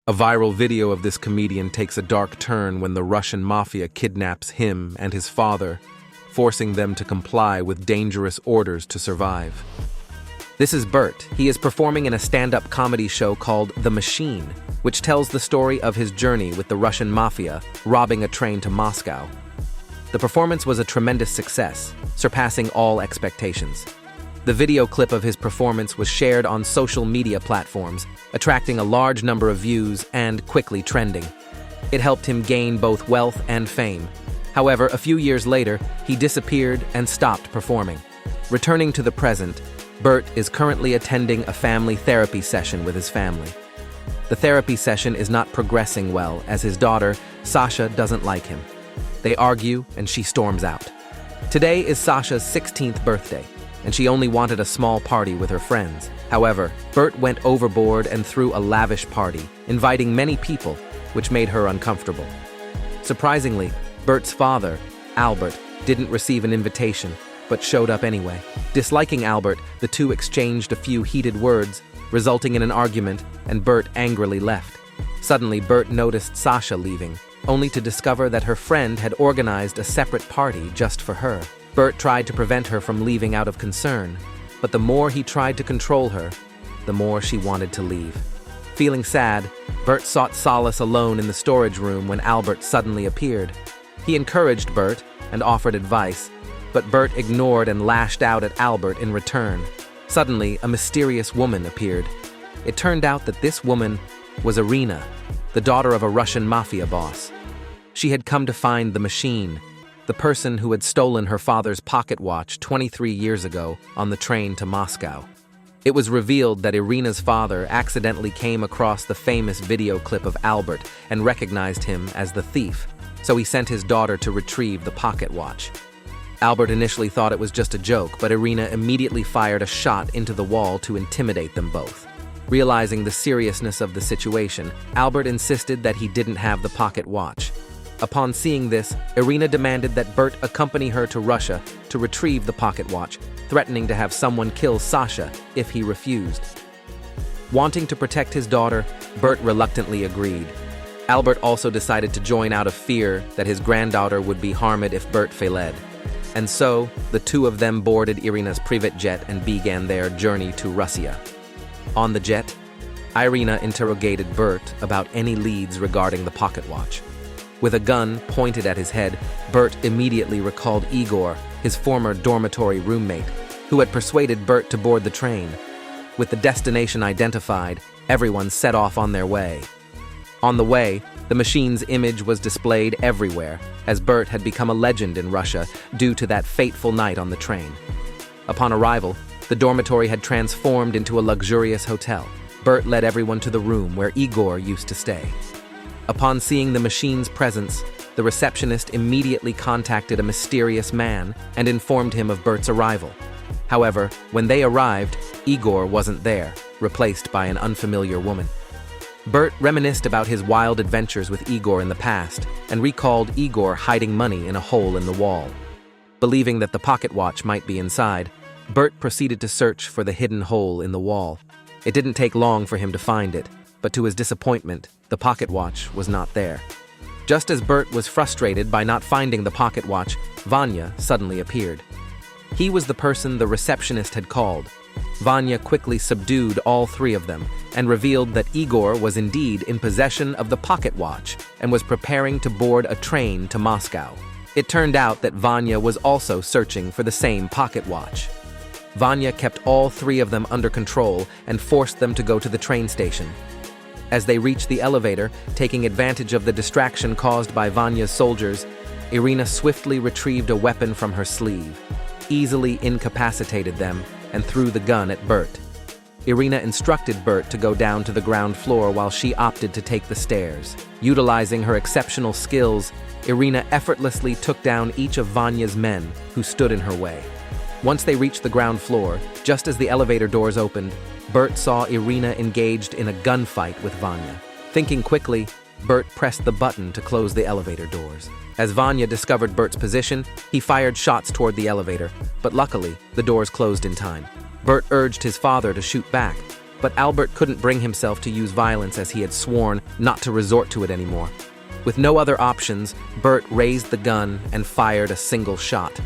A viral video of this comedian takes a dark turn when the Russian mafia kidnaps him and his father, forcing them to comply with dangerous orders to survive. This is Bert. He is performing in a stand-up comedy show called The Machine, which tells the story of his journey with the Russian mafia robbing a train to Moscow. The performance was a tremendous success, surpassing all expectations. The video clip of his performance was shared on social media platforms, attracting a large number of views and quickly trending. It helped him gain both wealth and fame. However, a few years later, he disappeared and stopped performing. Returning to the present, Bert is currently attending a family therapy session with his family. The therapy session is not progressing well as his daughter, Sasha, doesn't like him. They argue and she storms out. Today is Sasha's 16th birthday, and she only wanted a small party with her friends. However, Bert went overboard and threw a lavish party, inviting many people, which made her uncomfortable. Surprisingly, Bert's father, Albert, didn't receive an invitation, but showed up anyway. Disliking Albert, the two exchanged a few heated words, resulting in an argument, and Bert angrily left. Suddenly, Bert noticed Sasha leaving, only to discover that her friend had organized a separate party just for her. Bert tried to prevent her from leaving out of concern, but the more he tried to control her, the more she wanted to leave. Feeling sad, Bert sought solace alone in the storage room when Albert suddenly appeared. He encouraged Bert and offered advice, but Bert ignored and lashed out at Albert in return. Suddenly, a mysterious woman appeared. It turned out that this woman was Irina, the daughter of a Russian mafia boss. She had come to find the machine, the person who had stolen her father's pocket watch 23 years ago on the train to Moscow. It was revealed that Irina's father accidentally came across the famous video clip of Albert and recognized him as the thief, so he sent his daughter to retrieve the pocket watch. Albert initially thought it was just a joke, but Irina immediately fired a shot into the wall to intimidate them both. Realizing the seriousness of the situation, Albert insisted that he didn't have the pocket watch. Upon seeing this, Irina demanded that Bert accompany her to Russia to retrieve the pocket watch, threatening to have someone kill Sasha if he refused. Wanting to protect his daughter, Bert reluctantly agreed. Albert also decided to join out of fear that his granddaughter would be harmed if Bert failed. And so, the two of them boarded Irina's private jet and began their journey to Russia. On the jet, Irina interrogated Bert about any leads regarding the pocket watch. With a gun pointed at his head, Bert immediately recalled Igor, his former dormitory roommate, who had persuaded Bert to board the train. With the destination identified, everyone set off on their way. On the way, the machine's image was displayed everywhere, as Bert had become a legend in Russia due to that fateful night on the train. Upon arrival, the dormitory had transformed into a luxurious hotel. Bert led everyone to the room where Igor used to stay. Upon seeing the machine's presence, the receptionist immediately contacted a mysterious man and informed him of Bert's arrival. However, when they arrived, Igor wasn't there, replaced by an unfamiliar woman. Bert reminisced about his wild adventures with Igor in the past and recalled Igor hiding money in a hole in the wall. Believing that the pocket watch might be inside, Bert proceeded to search for the hidden hole in the wall. It didn't take long for him to find it, but to his disappointment, the pocket watch was not there. Just as Bert was frustrated by not finding the pocket watch, Vanya suddenly appeared. He was the person the receptionist had called. Vanya quickly subdued all three of them and revealed that Igor was indeed in possession of the pocket watch and was preparing to board a train to Moscow. It turned out that Vanya was also searching for the same pocket watch. Vanya kept all three of them under control and forced them to go to the train station. As they reached the elevator, taking advantage of the distraction caused by Vanya's soldiers, Irina swiftly retrieved a weapon from her sleeve, easily incapacitated them, and threw the gun at Bert. Irina instructed Bert to go down to the ground floor while she opted to take the stairs. Utilizing her exceptional skills, Irina effortlessly took down each of Vanya's men who stood in her way. Once they reached the ground floor, just as the elevator doors opened, Bert saw Irina engaged in a gunfight with Vanya. Thinking quickly, Bert pressed the button to close the elevator doors. As Vanya discovered Bert's position, he fired shots toward the elevator, but luckily, the doors closed in time. Bert urged his father to shoot back, But Albert couldn't bring himself to use violence as he had sworn not to resort to it anymore. With no other options, Bert raised the gun and fired a single shot.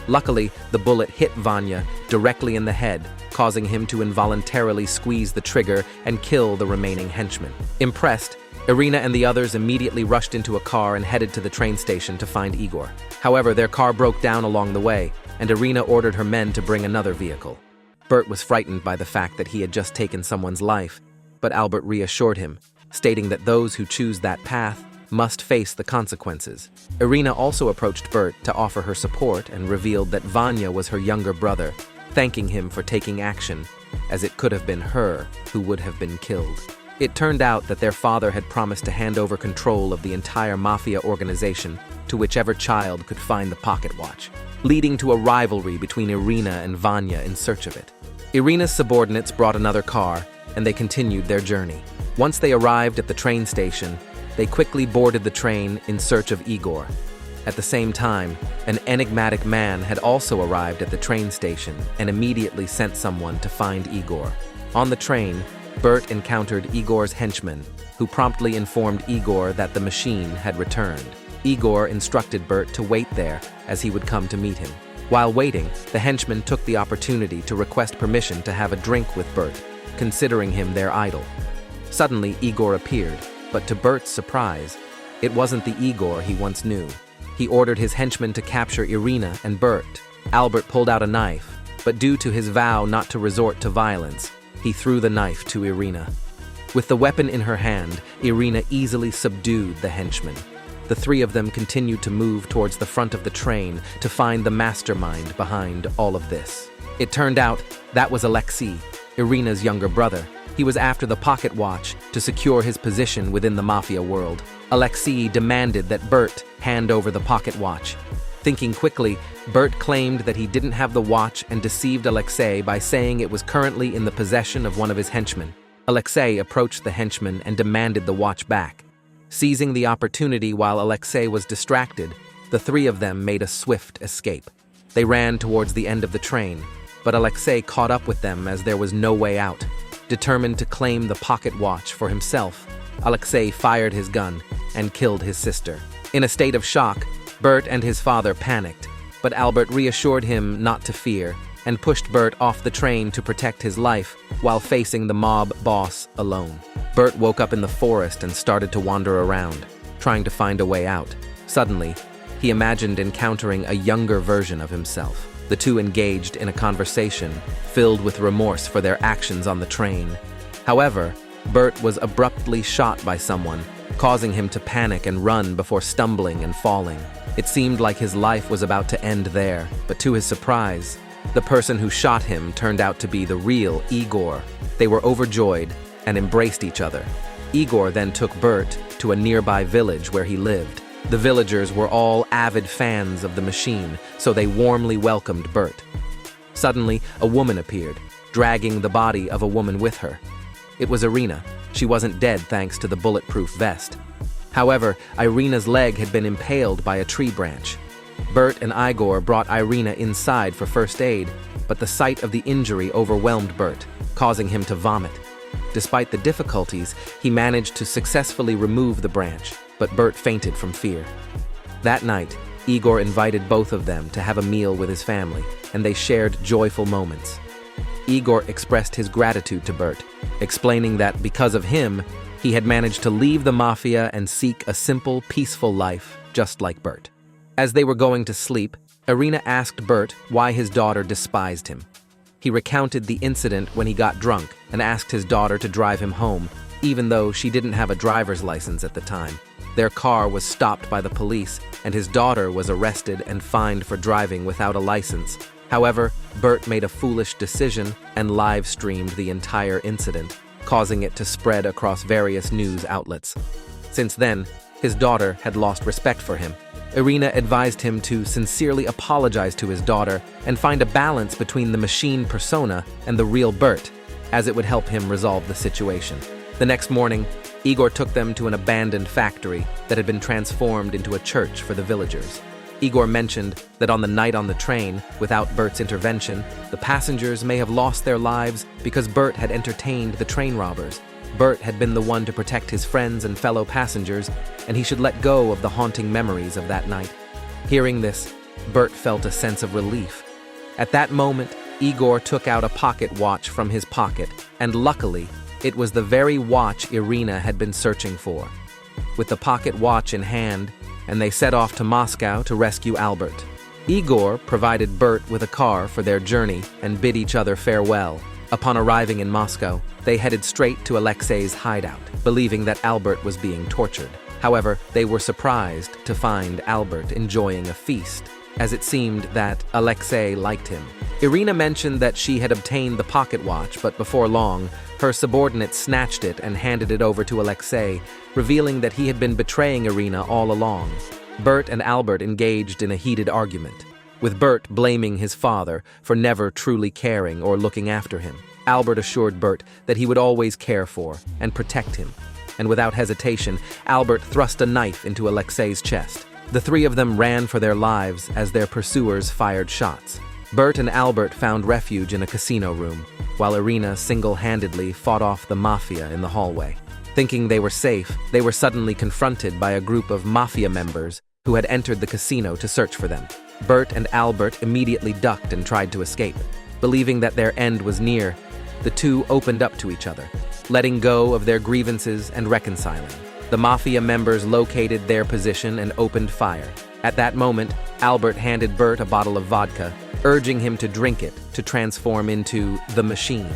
Luckily, the bullet hit Vanya directly in the head, causing him to involuntarily squeeze the trigger and kill the remaining henchman. Impressed, Irina and the others immediately rushed into a car and headed to the train station to find Igor. However, their car broke down along the way, and Irina ordered her men to bring another vehicle. Bert was frightened by the fact that he had just taken someone's life, but Albert reassured him, stating that those who choose that path must face the consequences. Irina also approached Bert to offer her support and revealed that Vanya was her younger brother, thanking him for taking action, as it could have been her who would have been killed. It turned out that their father had promised to hand over control of the entire mafia organization to whichever child could find the pocket watch, leading to a rivalry between Irina and Vanya in search of it. Irina's subordinates brought another car, and they continued their journey. Once they arrived at the train station, they quickly boarded the train in search of Igor. At the same time, an enigmatic man had also arrived at the train station and immediately sent someone to find Igor. On the train, Bert encountered Igor's henchman, who promptly informed Igor that the machine had returned. Igor instructed Bert to wait there as he would come to meet him. While waiting, the henchman took the opportunity to request permission to have a drink with Bert, considering him their idol. Suddenly, Igor appeared, but to Bert's surprise, it wasn't the Igor he once knew. He ordered his henchmen to capture Irina and Bert. Albert pulled out a knife, but due to his vow not to resort to violence, he threw the knife to Irina. With the weapon in her hand, Irina easily subdued the henchman. The three of them continued to move towards the front of the train to find the mastermind behind all of this. It turned out that was Alexei, Irina's younger brother. He was after the pocket watch to secure his position within the mafia world. Alexei demanded that Bert hand over the pocket watch. Thinking quickly, Bert claimed that he didn't have the watch and deceived Alexei by saying it was currently in the possession of one of his henchmen. Alexei approached the henchman and demanded the watch back. Seizing the opportunity while Alexei was distracted, the three of them made a swift escape. They ran towards the end of the train, but Alexei caught up with them as there was no way out. Determined to claim the pocket watch for himself, Alexei fired his gun and killed his sister. In a state of shock, Bert and his father panicked, but Albert reassured him not to fear and pushed Bert off the train to protect his life while facing the mob boss alone. Bert woke up in the forest and started to wander around, trying to find a way out. Suddenly, he imagined encountering a younger version of himself. The two engaged in a conversation filled with remorse for their actions on the train. However, Bert was abruptly shot by someone, causing him to panic and run before stumbling and falling. It seemed like his life was about to end there, but to his surprise, the person who shot him turned out to be the real Igor. They were overjoyed and embraced each other. Igor then took Bert to a nearby village where he lived. The villagers were all avid fans of the machine, so they warmly welcomed Bert. Suddenly, a woman appeared, dragging the body of a woman with her. It was Irina. She wasn't dead thanks to the bulletproof vest. However, Irina's leg had been impaled by a tree branch. Bert and Igor brought Irina inside for first aid, but the sight of the injury overwhelmed Bert, causing him to vomit. Despite the difficulties, he managed to successfully remove the branch, but Bert fainted from fear. That night, Igor invited both of them to have a meal with his family, and they shared joyful moments. Igor expressed his gratitude to Bert, explaining that because of him, he had managed to leave the mafia and seek a simple, peaceful life, just like Bert. As they were going to sleep, Irina asked Bert why his daughter despised him. He recounted the incident when he got drunk and asked his daughter to drive him home, even though she didn't have a driver's license at the time. Their car was stopped by the police, and his daughter was arrested and fined for driving without a license. However, Bert made a foolish decision and live-streamed the entire incident, causing it to spread across various news outlets. Since then, his daughter had lost respect for him. Irina advised him to sincerely apologize to his daughter and find a balance between the machine persona and the real Bert, as it would help him resolve the situation. The next morning, Igor took them to an abandoned factory that had been transformed into a church for the villagers. Igor mentioned that on the night on the train, without Bert's intervention, the passengers may have lost their lives because Bert had entertained the train robbers. Bert had been the one to protect his friends and fellow passengers, and he should let go of the haunting memories of that night. Hearing this, Bert felt a sense of relief. At that moment, Igor took out a pocket watch from his pocket, and luckily, it was the very watch Irina had been searching for. With the pocket watch in hand, and they set off to Moscow to rescue Albert. Igor provided Bert with a car for their journey and bid each other farewell. Upon arriving in Moscow, they headed straight to Alexei's hideout, believing that Albert was being tortured. However, they were surprised to find Albert enjoying a feast, as it seemed that Alexei liked him. Irina mentioned that she had obtained the pocket watch, but before long, her subordinate snatched it and handed it over to Alexei, revealing that he had been betraying Irina all along. Bert and Albert engaged in a heated argument, with Bert blaming his father for never truly caring or looking after him. Albert assured Bert that he would always care for and protect him, and without hesitation, Albert thrust a knife into Alexei's chest. The three of them ran for their lives as their pursuers fired shots. Bert and Albert found refuge in a casino room, while Irina single-handedly fought off the mafia in the hallway. Thinking they were safe, they were suddenly confronted by a group of mafia members who had entered the casino to search for them. Bert and Albert immediately ducked and tried to escape. Believing that their end was near, the two opened up to each other, letting go of their grievances and reconciling. The mafia members located their position and opened fire. At that moment, Albert handed Bert a bottle of vodka, urging him to drink it to transform into the machine.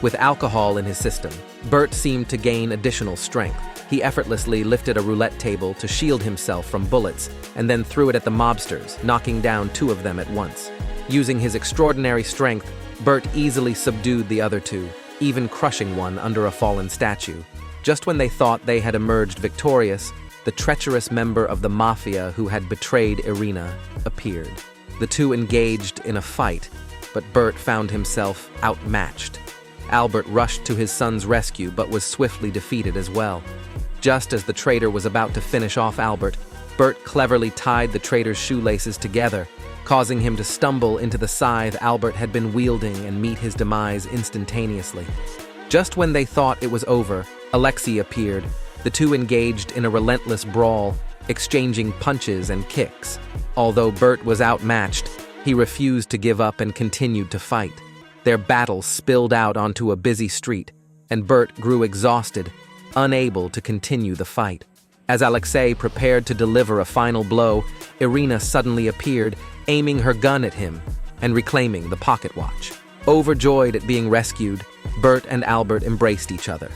With alcohol in his system, Bert seemed to gain additional strength. He effortlessly lifted a roulette table to shield himself from bullets and then threw it at the mobsters, knocking down two of them at once. Using his extraordinary strength, Bert easily subdued the other two, even crushing one under a fallen statue. Just when they thought they had emerged victorious, the treacherous member of the mafia who had betrayed Irina appeared. The two engaged in a fight, but Bert found himself outmatched. Albert rushed to his son's rescue but was swiftly defeated as well. Just as the traitor was about to finish off Albert, Bert cleverly tied the traitor's shoelaces together, causing him to stumble into the scythe Albert had been wielding and meet his demise instantaneously. Just when they thought it was over, Alexei appeared. The two engaged in a relentless brawl, exchanging punches and kicks. Although Bert was outmatched, he refused to give up and continued to fight. Their battle spilled out onto a busy street, and Bert grew exhausted, unable to continue the fight. As Alexei prepared to deliver a final blow, Irina suddenly appeared, aiming her gun at him and reclaiming the pocket watch. Overjoyed at being rescued, Bert and Albert embraced each other.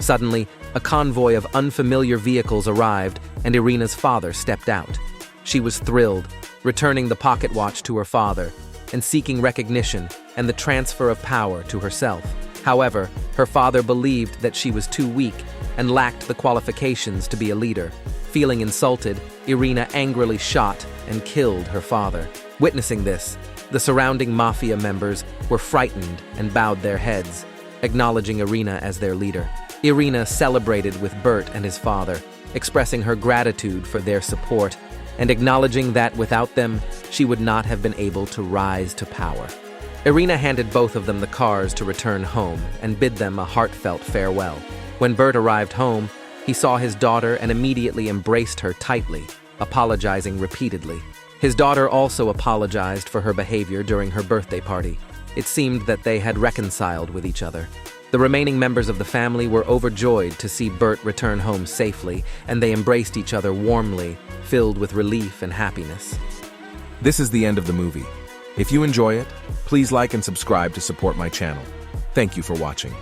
Suddenly, a convoy of unfamiliar vehicles arrived, and Irina's father stepped out. She was thrilled, returning the pocket watch to her father and seeking recognition and the transfer of power to herself. However, her father believed that she was too weak and lacked the qualifications to be a leader. Feeling insulted, Irina angrily shot and killed her father. Witnessing this, the surrounding mafia members were frightened and bowed their heads, acknowledging Irina as their leader. Irina celebrated with Bert and his father, expressing her gratitude for their support and acknowledging that without them, she would not have been able to rise to power. Irina handed both of them the cars to return home and bid them a heartfelt farewell. When Bert arrived home, he saw his daughter and immediately embraced her tightly, apologizing repeatedly. His daughter also apologized for her behavior during her birthday party. It seemed that they had reconciled with each other. The remaining members of the family were overjoyed to see Bert return home safely, and they embraced each other warmly, filled with relief and happiness. This is the end of the movie. If you enjoy it, please like and subscribe to support my channel. Thank you for watching.